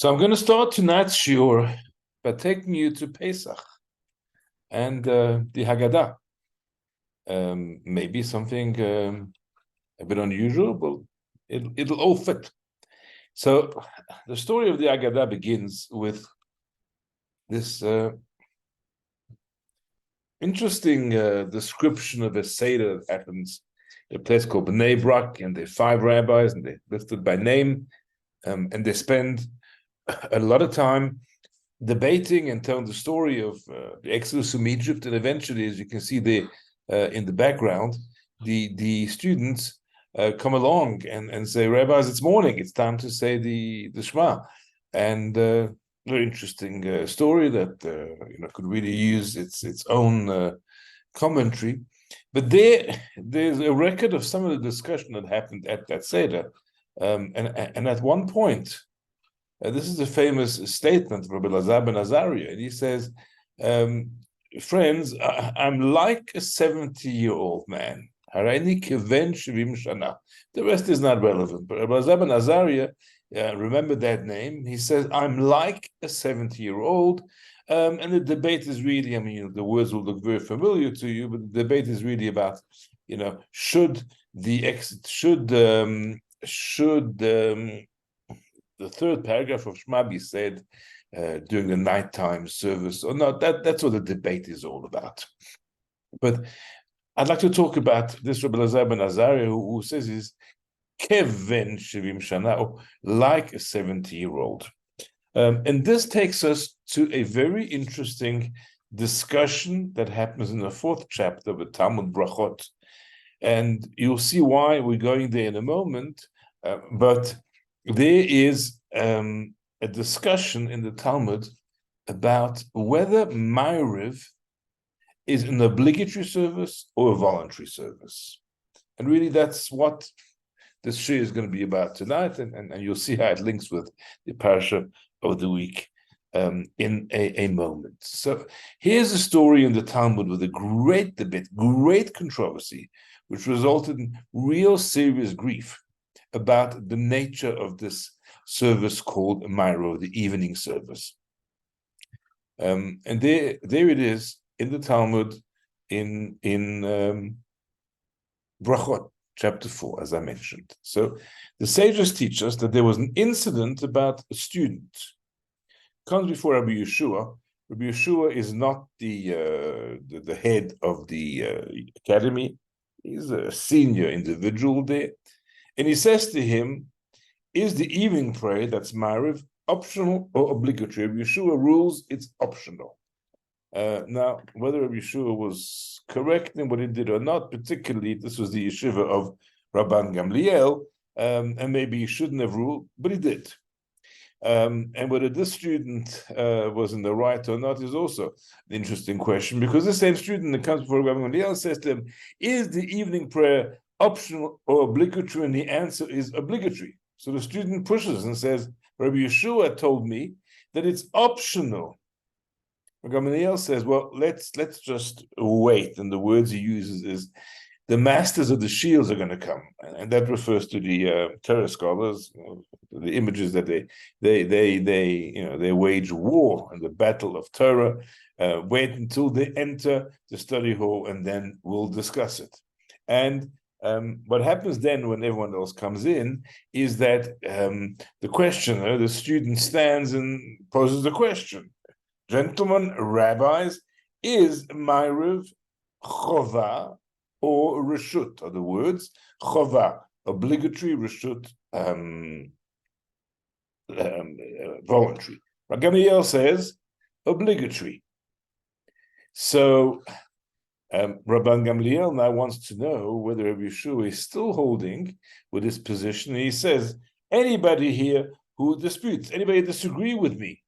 So I'm going to start tonight's shiur by taking you to Pesach and the Haggadah. Maybe something a bit unusual, but it'll all fit. So the story of the Haggadah begins with this interesting description of a Seder that happens in a place called Bnei Brak, and there are 5 rabbis, and they're listed by name, and they spend a lot of time debating and telling the story of the exodus from Egypt, and eventually, as you can see there in the background, the students come along and say, "Rabbis, it's morning. It's time to say the Shema," and very interesting story that could really use its own commentary. But there's a record of some of the discussion that happened at that Seder, and at one point. This is a famous statement of Rabbi Elazar ben Azariah, and he says, "Friends, I'm like a 70-year-old man. The rest is not relevant, but Rabbi Elazar ben Azariah, remember that name. He says, I'm like a 70-year-old, and the debate is really, the words will look very familiar to you, but the debate is really about, should the third paragraph of Shema be said during the nighttime service or not? That's what the debate is all about. But I'd like to talk about this Rabbi Elazar ben Azariah, who says is keven shivim shana, or like a 70-year-old. And this takes us to a very interesting discussion that happens in the 4th chapter of the Talmud Brachot. And you'll see why we're going there in a moment. But there is a discussion in the Talmud about whether Ma'ariv is an obligatory service or a voluntary service. And really that's what this shiur is going to be about tonight, and you'll see how it links with the parasha of the week in a moment. So here's a story in the Talmud with a great debate, great controversy, which resulted in real serious grief about the nature of this service called Ma'ariv, the evening service. And there it is in the Talmud in Brachot, chapter 4, as I mentioned. So the sages teach us that there was an incident about a student. Comes before Rabbi Yeshua. Rabbi Yeshua is not the head of the academy. He's a senior individual there. And he says to him, is the evening prayer, that's Ma'ariv, optional or obligatory? Rabbi Yeshua rules it's optional. Now, whether Rabbi Yeshua was correct in what he did or not, particularly this was the yeshiva of Rabban Gamliel, and maybe he shouldn't have ruled, but he did. And whether this student was in the right or not is also an interesting question, because the same student that comes before Rabban Gamliel says to him, is the evening prayer optional or obligatory? And the answer is obligatory. So the student pushes and says, Rabbi Yeshua told me that it's optional. Gamaliel says, well, let's just wait. And the words he uses is, the masters of the shields are going to come, and that refers to the Torah scholars, the images that they wage war and the battle of Torah. Wait until they enter the study hall, and then we'll discuss it. And what happens then when everyone else comes in is that the questioner, the student, stands and poses the question. Gentlemen, rabbis, is Ma'ariv chova or reshut? Are the words chova obligatory, reshut voluntary? Gamliel says obligatory. So Rabban Gamliel now wants to know whether Rabbi Yeshua is still holding with his position. And he says, anybody here who disputes, anybody disagree with me?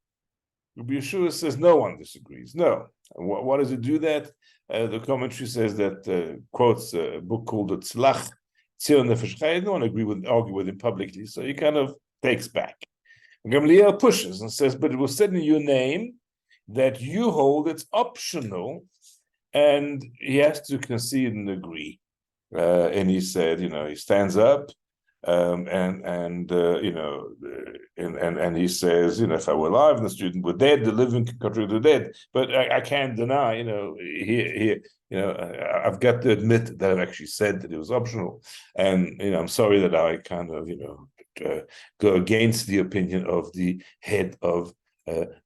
Rabbi Yeshua says no one disagrees. No. Why does it do that? The commentary says that quotes a book called the Tzlach Tzil Nefesh Chai. I don't want to argue with him publicly, so he kind of takes back. Gamliel pushes and says, but it was said in your name that you hold it's optional, and he has to concede and agree. And he said, he stands up and he says, if I were alive and the student were dead, the living could contradict the dead. But I can't deny, I've got to admit that I've actually said that it was optional, and I'm sorry that I kind of go against the opinion of the head of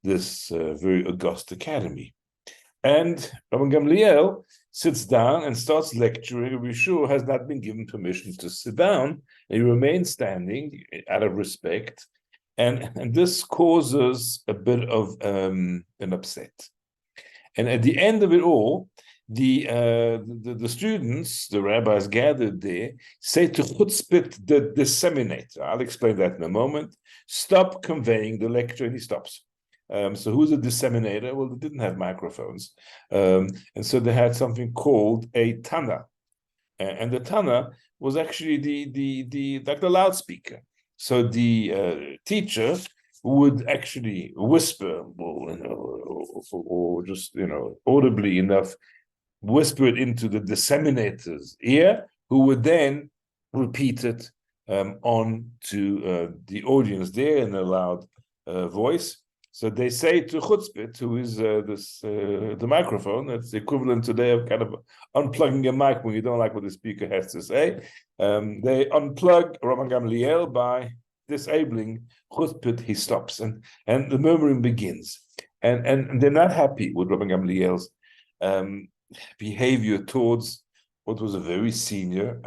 this very august academy. And Rabban Gamliel sits down and starts lecturing. Rabbi Yehoshua has not been given permission to sit down. He remains standing out of respect. And this causes a bit of an upset. And at the end of it all, the students, the rabbis gathered there, say to Chutzpit, the disseminator, I'll explain that in a moment, stop conveying the lecture, and he stops. So who's a disseminator? Well, they didn't have microphones. And so they had something called a Tana. And the Tana was actually like the loudspeaker. So the teacher would actually whisper, or just, audibly enough, whisper it into the disseminator's ear, who would then repeat it on to the audience there in a loud voice. So they say to Chutzpit, who is the microphone, that's the equivalent today of kind of unplugging a mic when you don't like what the speaker has to say. They unplug Rabban Gamliel by disabling Chutzpit. He stops, and the murmuring begins. And they're not happy with Rabban Gamliel's behavior towards what was a very senior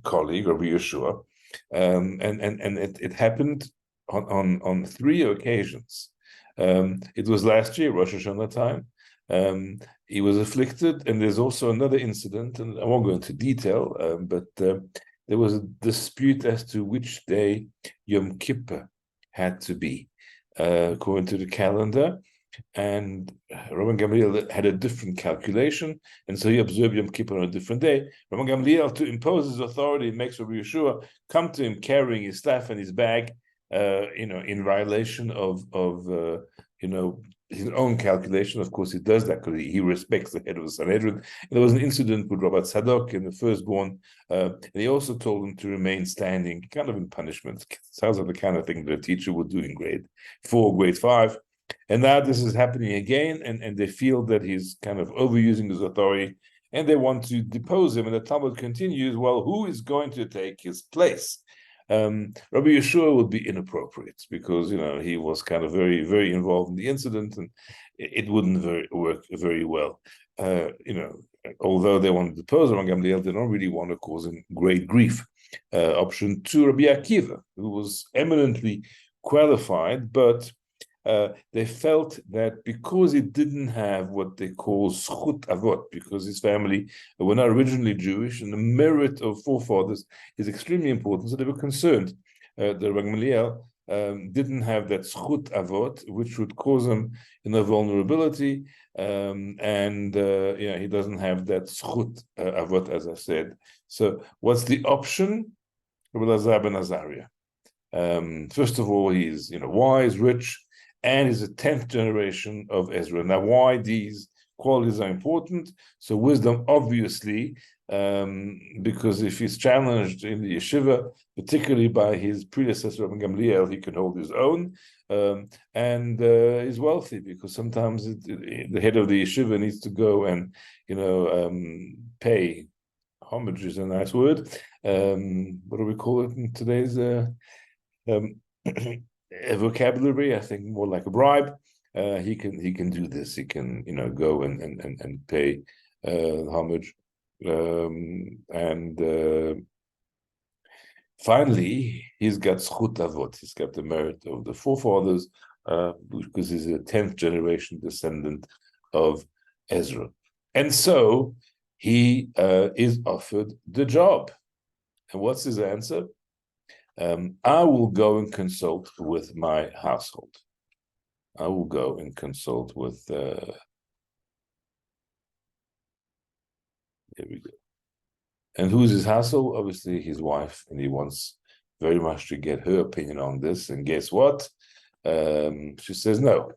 colleague, Rabbi Yehoshua. And it happened on 3 occasions. It was last year, Rosh Hashanah time. He was afflicted, and there's also another incident, and I won't go into detail, but there was a dispute as to which day Yom Kippur had to be, according to the calendar. And Rabban Gamliel had a different calculation, and so he observed Yom Kippur on a different day. Rabban Gamliel, to impose his authority, makes Rabbi Yehoshua come to him carrying his staff and his bag, in violation of his own calculation. Of course, he does that because he respects the head of the Sanhedrin. And there was an incident with Rabbi Tzadok and the firstborn, and he also told him to remain standing, kind of in punishment. Sounds like the kind of thing that a teacher would do in grade 4, grade 5. And now this is happening again, and they feel that he's kind of overusing his authority, and they want to depose him. And the Talmud continues, well, who is going to take his place? Rabbi Yehoshua would be inappropriate because he was kind of very, very involved in the incident, and it wouldn't work very well. Although they wanted to depose Rabban Gamliel, they don't really want to cause him great grief. Option 2, Rabbi Akiva, who was eminently qualified, but they felt that because he didn't have what they call zchut avot, because his family were not originally Jewish, and the merit of forefathers is extremely important, so they were concerned that Rabban Gamliel didn't have that zchut avot, which would cause him vulnerability, and he doesn't have that zchut avot, as I said. So what's the option? Rabbi Elazar ben Azariah. First of all, he's wise, rich, and is a 10th generation of Ezra. Now, why these qualities are important? So wisdom, obviously, because if he's challenged in the yeshiva, particularly by his predecessor, Rabban Gamliel, he can hold his own, and is wealthy, because sometimes the head of the yeshiva needs to go and, pay. Homage is a nice word. What do we call it in today's vocabulary? I think more like a bribe. He can do this. He can go and pay homage, and finally he's got zchut avot. He's got the merit of the forefathers, because he's a 10th generation descendant of Ezra, and so he is offered the job. And what's his answer? I will go and consult with my household. I will go and consult with, here we go. And who's his household? Obviously his wife, and he wants very much to get her opinion on this. And guess what? She says no.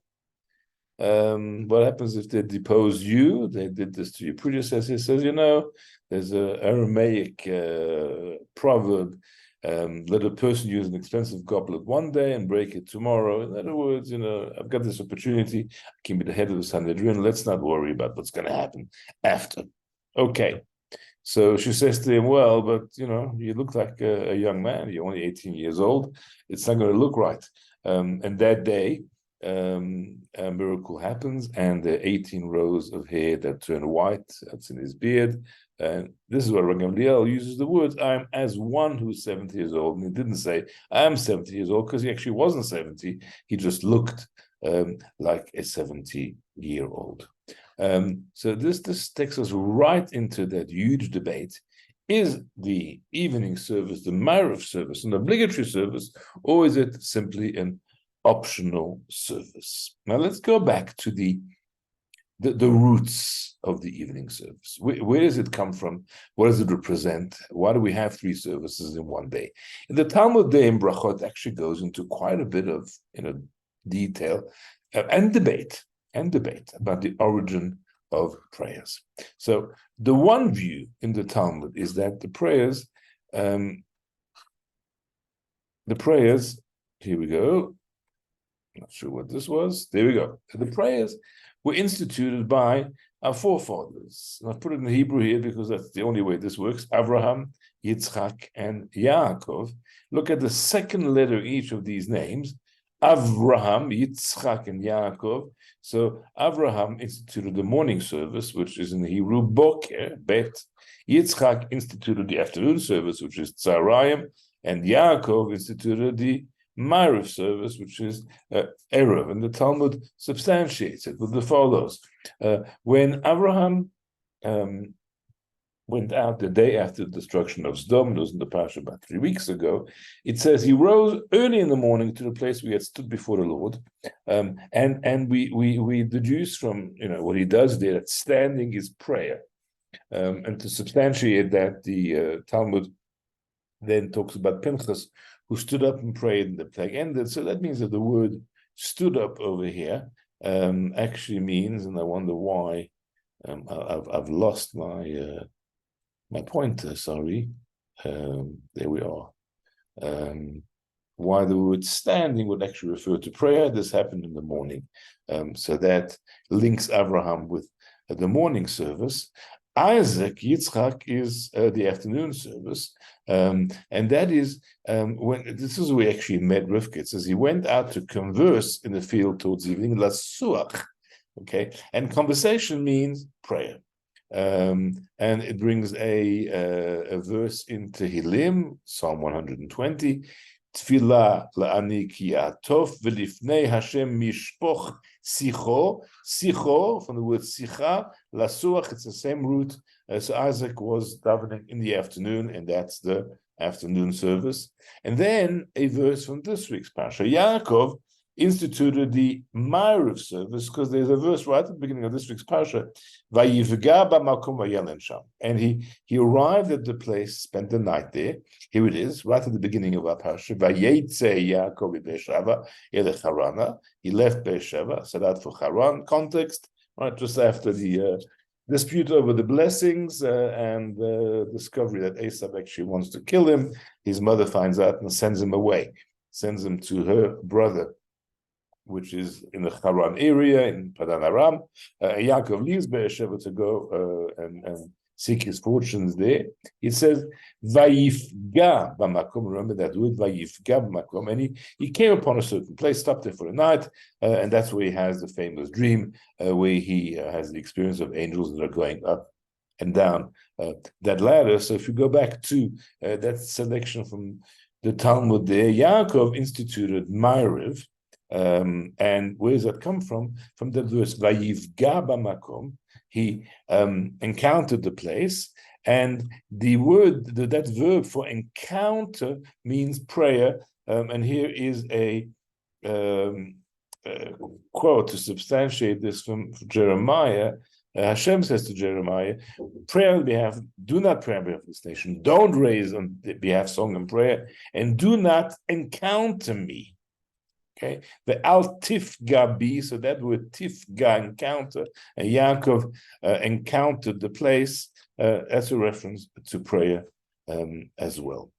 What happens if they depose you? They did this to your predecessor. He says, there's an Aramaic proverb Let a person use an expensive goblet one day and break it tomorrow. In other words, I've got this opportunity. I can be the head of the Sanhedrin. Let's not worry about what's going to happen after. Okay. So she says to him, well, but, you look like a young man. You're only 18 years old. It's not going to look right. And that day, a miracle happens, and the 18 rows of hair that turn white, that's in his beard. And this is what Rabbi Gamliel uses the words, I'm as one who's 70 years old. And he didn't say, I'm 70 years old, because he actually wasn't 70. He just looked like a 70-year-old. So this takes us right into that huge debate. Is the evening service, the Ma'ariv service, an obligatory service, or is it simply an optional service? Now let's go back to the roots of the evening service. Where does it come from? What does it represent? Why do we have 3 services in one day? And the Talmud Day in Brachot actually goes into quite a bit of detail and debate about the origin of prayers. So the one view in the Talmud is that the prayers, here we go. Not sure what this was. There we go. The prayers were instituted by our forefathers. And I've put it in Hebrew here because that's the only way this works. Abraham, Yitzchak, and Yaakov. Look at the second letter of each of these names. Avraham, Yitzchak, and Yaakov. So Avraham instituted the morning service, which is in the Hebrew Boker, Bet. Yitzchak instituted the afternoon service, which is Tzarayim, and Yaakov instituted the Ma'ariv service, which is Erev, and the Talmud substantiates it with the follows. When Abraham went out the day after the destruction of Sodom, it was in the Parsha about 3 weeks ago, it says he rose early in the morning to the place where he had stood before the Lord, and we deduce from what he does there that standing is prayer, and to substantiate that, the Talmud then talks about Pinchas, who stood up and prayed, and the plague ended. So that means that the word stood up over here actually means, and I wonder why, I've lost my my pointer, sorry. There we are. Why the word standing would actually refer to prayer. This happened in the morning. So that links Abraham with the morning service. Isaac, Yitzchak, is the afternoon service, and that is when this is where we actually met Rivka. It says he went out to converse in the field towards evening, lasuach, okay, and conversation means prayer, and it brings a verse in Tehillim, Psalm 120. Tfilah la'ani ki atov v'lifnei Hashem mishpoch sicho. Sicho, from the word sicha, lasuach, it's the same root. So Isaac was davening in the afternoon, and that's the afternoon service. And then a verse from this week's Parsha. Yaakov instituted the Ma'ariv service because there's a verse right at the beginning of this week's Parsha, Vayivga b'makom vayelen sham. And he arrived at the place, spent the night there. Here it is, right at the beginning of our Parsha. Vayetze Yaakov Be'ersheva ele Harana. He left Be'ersheva, set out for Haran. Context, right, just after the dispute over the blessings and the discovery that Esau actually wants to kill him. His mother finds out and sends him away, sends him to her brother, which is in the Haran area in Padan Aram. Yaakov leaves Be'ersheva to go and seek his fortunes there. It says, Vayifga b'makom, remember that word, Vayifga b'makom, and he came upon a certain place, stopped there for a night, and that's where he has the famous dream, where he has the experience of angels that are going up and down that ladder. So if you go back to that selection from the Talmud there, Yaakov instituted Ma'ariv, and where does that come from? From the verse Vayivga b'makom. He encountered the place, and the word, that verb for encounter means prayer. And here is a quote to substantiate this from Jeremiah. Hashem says to Jeremiah, pray on behalf, do not pray on behalf of this nation, don't raise on behalf song and prayer, and do not encounter me. Okay, the al tifga bi, so that word tifga, encounter, and Yaakov encountered the place as a reference to prayer as well.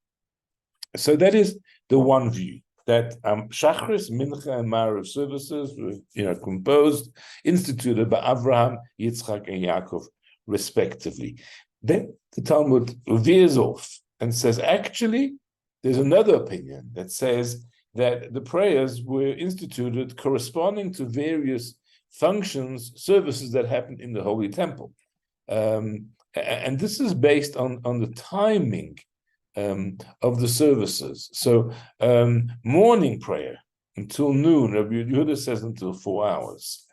So that is the one view, that Shachris, Mincha, and Ma'ariv services were, composed, instituted by Avraham, Yitzchak, and Yaakov, respectively. Then the Talmud veers off and says, actually, there's another opinion that says that the prayers were instituted corresponding to various functions, services that happened in the Holy Temple. And this is based on the timing of the services. So morning prayer until noon, Rabbi Yehuda says until 4 hours.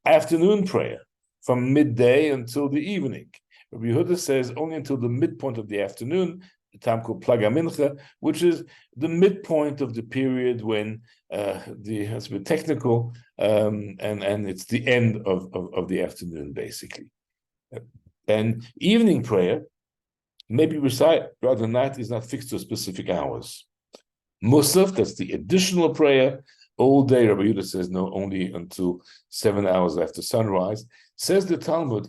Afternoon prayer from midday until the evening. Rabbi Yehuda says only until the midpoint of the afternoon, the time called Plag HaMincha, which is the midpoint of the period when it's a bit technical, and it's the end of the afternoon, basically. And evening prayer may be recited throughout the night, is not fixed to specific hours. Musaf, that's the additional prayer, all day. Rabbi Yehuda says no, only until 7 hours after sunrise. Says the Talmud,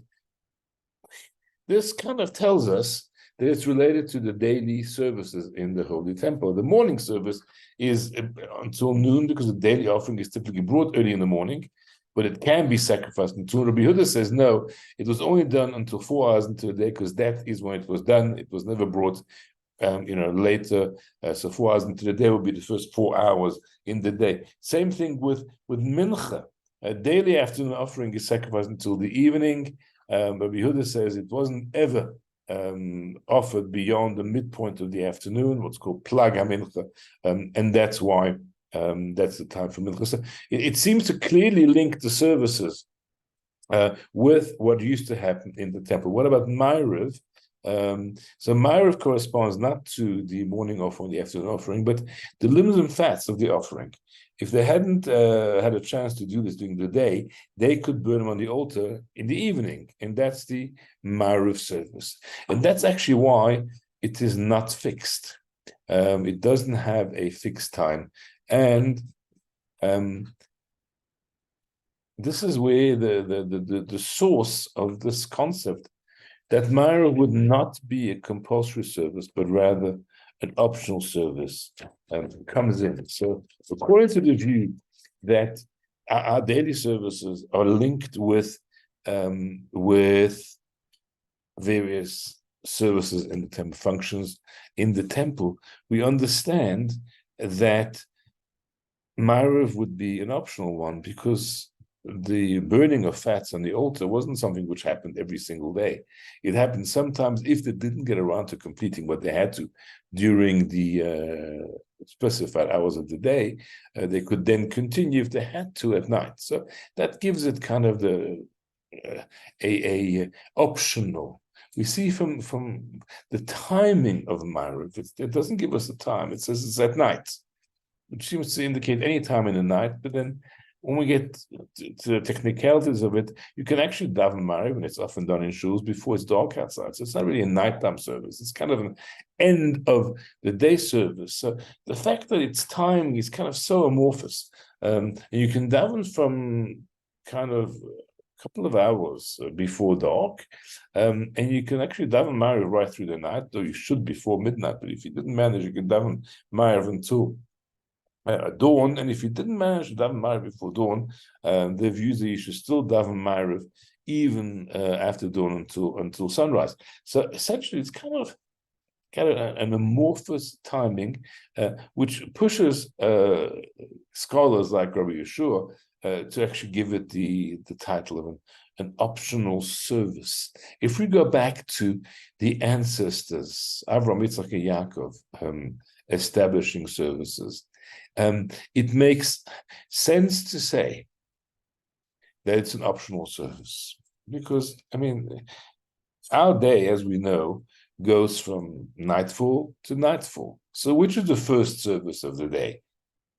this kind of tells us that it's related to the daily services in the Holy Temple. The morning service is until noon, because the daily offering is typically brought early in the morning, but it can be sacrificed until. Rabbi Yehuda says no, it was only done until 4 hours into the day, because that is when it was done. It was never brought later. So 4 hours into the day will be the first 4 hours in the day. Same thing with Mincha. A daily afternoon offering is sacrificed until the evening. Rabbi Yehuda says it wasn't ever offered beyond the midpoint of the afternoon, what's called Plag HaMincha, and that's why that's the time for Mincha. So it seems to clearly link the services with what used to happen in the temple. What about Ma'ariv? So Ma'ariv corresponds not to the morning offering, the afternoon offering, but the limbs and fats of the offering. If they hadn't had a chance to do this during the day, they could burn them on the altar in the evening, and that's the Ma'ariv service. And that's actually why it is not fixed. It doesn't have a fixed time. And this is where the source of this concept that Ma'ariv would not be a compulsory service, but rather an optional service comes in. So according to the view that our daily services are linked with various services in the temple, functions in the temple, we understand that Ma'ariv would be an optional one, because the burning of fats on the altar wasn't something which happened every single day. It happened sometimes if they didn't get around to completing what they had to during the specified hours of the day. They could then continue if they had to at night. So that gives it kind of a optional. We see from the timing of Ma'ariv, it doesn't give us a time. It says it's at night, which seems to indicate any time in the night, but then when we get to the technicalities of it, you can actually daven Ma'ariv, and it's often done in shuls before it's dark outside. So it's not really a nighttime service. It's kind of an end of the day service. So the fact that its timing is kind of so amorphous, and you can daven from kind of a couple of hours before dark, and you can actually daven Ma'ariv right through the night, though you should before midnight. But if you didn't manage, you can daven Ma'ariv until dawn, and if you didn't manage to daven Ma'ariv before dawn, their view is that you should still daven Ma'ariv even after dawn until sunrise. So essentially, it's kind of an amorphous timing, which pushes scholars like Rabbi Yeshua to actually give it the title of an optional service. If we go back to the ancestors, Avraham, Yitzchak, and Yaakov, establishing services, it makes sense to say that it's an optional service, because, our day, as we know, goes from nightfall to nightfall. So which is the first service of the day?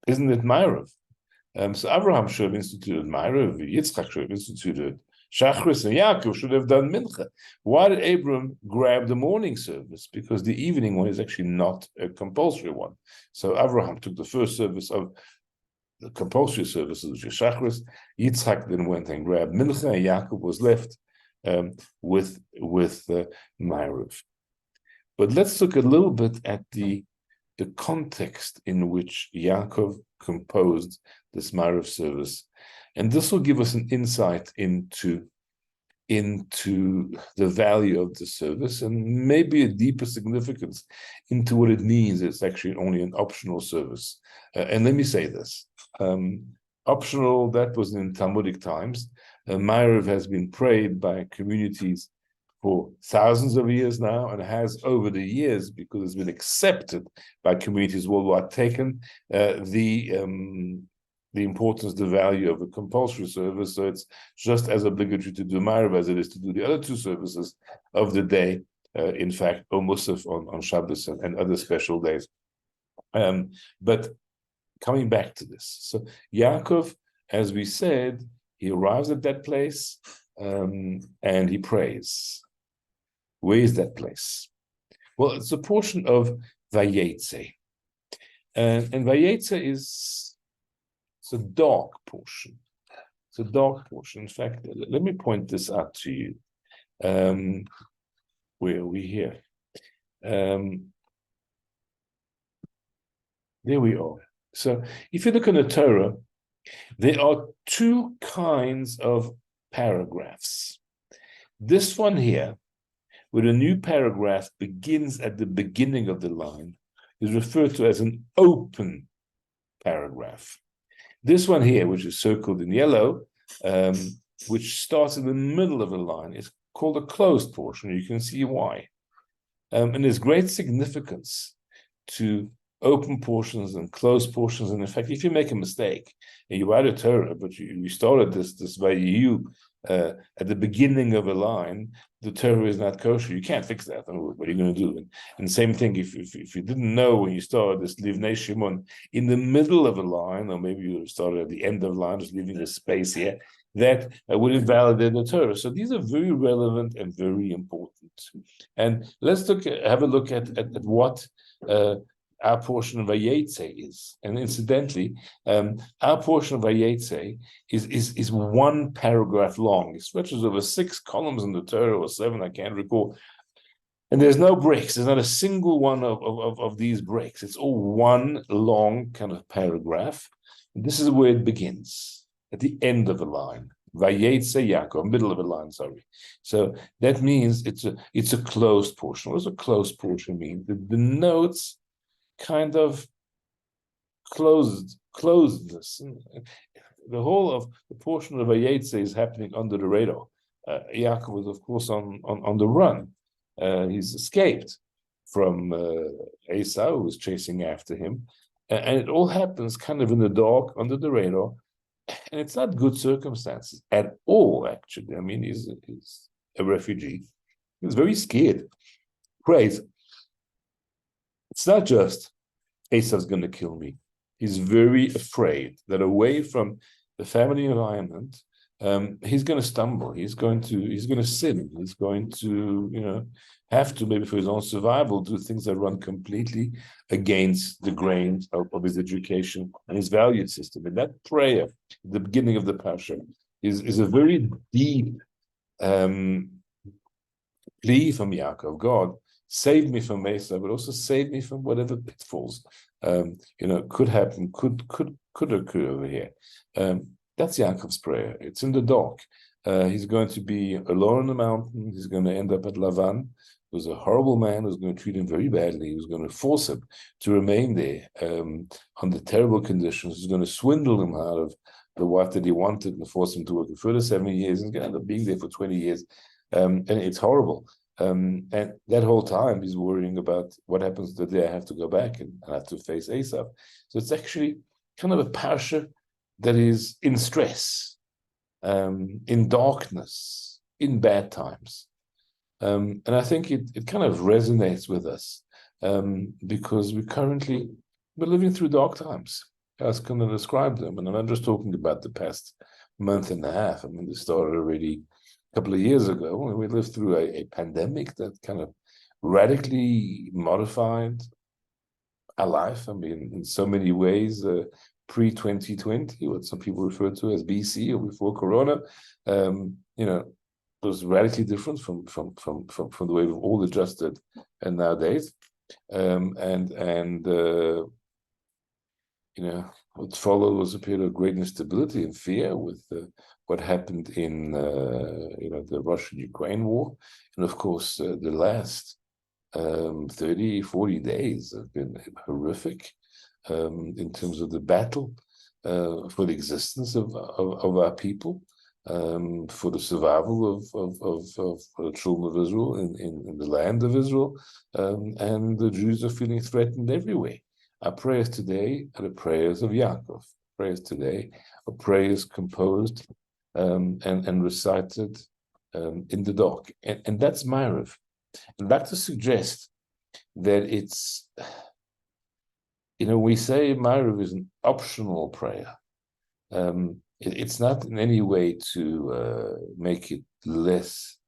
Isn't it Ma'ariv? So Abraham should have instituted Ma'ariv, Yitzchak should have instituted Shachris, and Yaakov should have done Mincha. Why did Abram grab the morning service? Because the evening one is actually not a compulsory one. So Abraham took the first service of the compulsory services, which is Shachris. Yitzchak then went and grabbed Mincha, and Yaakov was left with Ma'ariv. But let's look a little bit at the the context in which Yaakov composed this Ma'ariv service. And this will give us an insight into the value of the service and maybe a deeper significance into what it means. It's actually only an optional service. And let me say this, optional, that was in Talmudic times. Ma'ariv has been prayed by communities for thousands of years now, and has over the years, because it's been accepted by communities worldwide, taken the importance, the value of a compulsory service. So it's just as obligatory to do Ma'ariv as it is to do the other two services of the day. In fact, or Musaf on Shabbos and other special days. But coming back to this, so Yaakov, as we said, he arrives at that place and he prays. Where is that place? Well, it's a portion of Vayetze. And Vayetze is a dark portion. It's a dark portion. In fact, let me point this out to you. Where are we here? There we are. So if you look in the Torah, there are two kinds of paragraphs. This one here, where a new paragraph begins at the beginning of the line, is referred to as an open paragraph. This one here, which is circled in yellow, which starts in the middle of the line, is called a closed portion. You can see why. And there's great significance to open portions and closed portions. And in fact, if you make a mistake and you write a Torah, but you started this Vayiyu at the beginning of a line, the Torah is not kosher. You can't fix that. I mean, what are you going to do? And same thing, if you didn't know when you started this Livnei Shimon in the middle of a line, or maybe you started at the end of the line, just leaving a space here, that would invalidate the Torah. So these are very relevant and very important. And let's have a look at what our portion of Vayetze is. And incidentally, our portion of Vayetze is one paragraph long. It stretches over 6 columns in the Torah, or 7, I can't recall. And there's no breaks. There's not a single one of these breaks. It's all one long kind of paragraph. And this is where it begins, at the end of the line. Vayetze Yaakov, middle of the line, sorry. So that means it's a closed portion. What does a closed portion mean? It denotes kind of closedness. The whole of the portion of Vayetze is happening under the radar. Yaakov is, of course, on the run. He's escaped from Esau, who was chasing after him. And it all happens kind of in the dark, under the radar. And it's not good circumstances at all, actually. I mean, he's a refugee. He's very scared. Praise. It's not just Esau's going to kill me. He's very afraid that away from the family environment, he's going to stumble. He's going to sin. He's going to, have to, maybe for his own survival, do things that run completely against the grain of his education and his value system. And that prayer, the beginning of the Pasha, is a very deep plea from Yaakov. God, save me from Esau, but also save me from whatever pitfalls could happen, could occur over here. That's Yaakov's prayer. It's in the dark. He's going to be alone on the mountain. He's going to end up at Lavan, who's a horrible man, who's going to treat him very badly, who's going to force him to remain there under terrible conditions, who's going to swindle him out of the wife that he wanted and force him to work a further 7 years, and he's going to end up being there for 20 years. And it's horrible. And that whole time he's worrying about what happens the day I have to go back and I have to face Esau. So it's actually kind of a parsha that is in stress, in darkness, in bad times. And I think it kind of resonates with us because we're living through dark times. I was going to describe them, and I'm not just talking about the past month and a half. I mean, this started already a couple of years ago when we lived through a pandemic that kind of radically modified our life. I mean, in so many ways, pre-2020, what some people refer to as BC or before Corona, was radically different from the way we've all adjusted and nowadays. what followed was a period of great instability and fear with what happened in the Russian-Ukraine war, and of course the last 30, 40 days have been horrific in terms of the battle for the existence of our people, for the survival of the children of Israel in the land of Israel, and the Jews are feeling threatened everywhere. Our prayers today are the prayers of Yaakov. Prayers today are prayers composed and recited in the dark, and that's Ma'ariv. I'd like to suggest that it's, we say Ma'ariv is an optional prayer. It's not in any way to make it less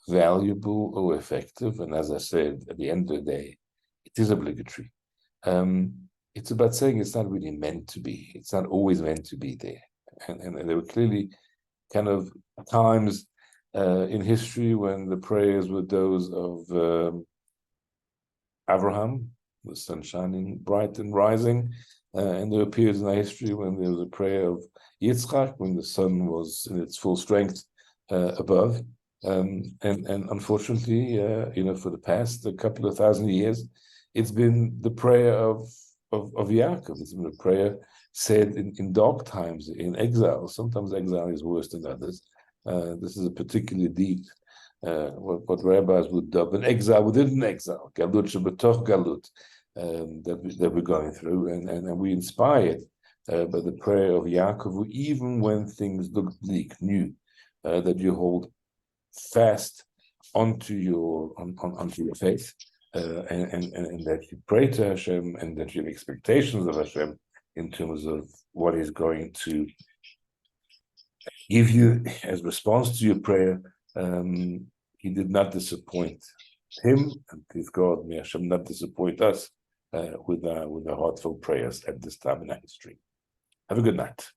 valuable or effective. And as I said, at the end of the day, it is obligatory. It's about saying it's not really meant to be. It's not always meant to be there. And there were clearly kind of times in history when the prayers were those of Abraham, the sun shining bright and rising, and there were periods in our history when there was a prayer of Yitzchak, when the sun was in its full strength above. And unfortunately, for the past a couple of thousand years, it's been the prayer of Yaakov. It's been a prayer said in dark times, in exile. Sometimes exile is worse than others. This is a particularly deep, what rabbis would dub an exile within an exile, galut shebetoch galut, that we're going through, and we inspired by the prayer of Yaakov, who even when things look bleak, knew that you hold fast onto your faith, and that you pray to Hashem, and that you have expectations of Hashem in terms of what He's going to give you as response to your prayer. He did not disappoint him, and please God, may Hashem not disappoint us with our heartfelt prayers at this time in our history. Have a good night.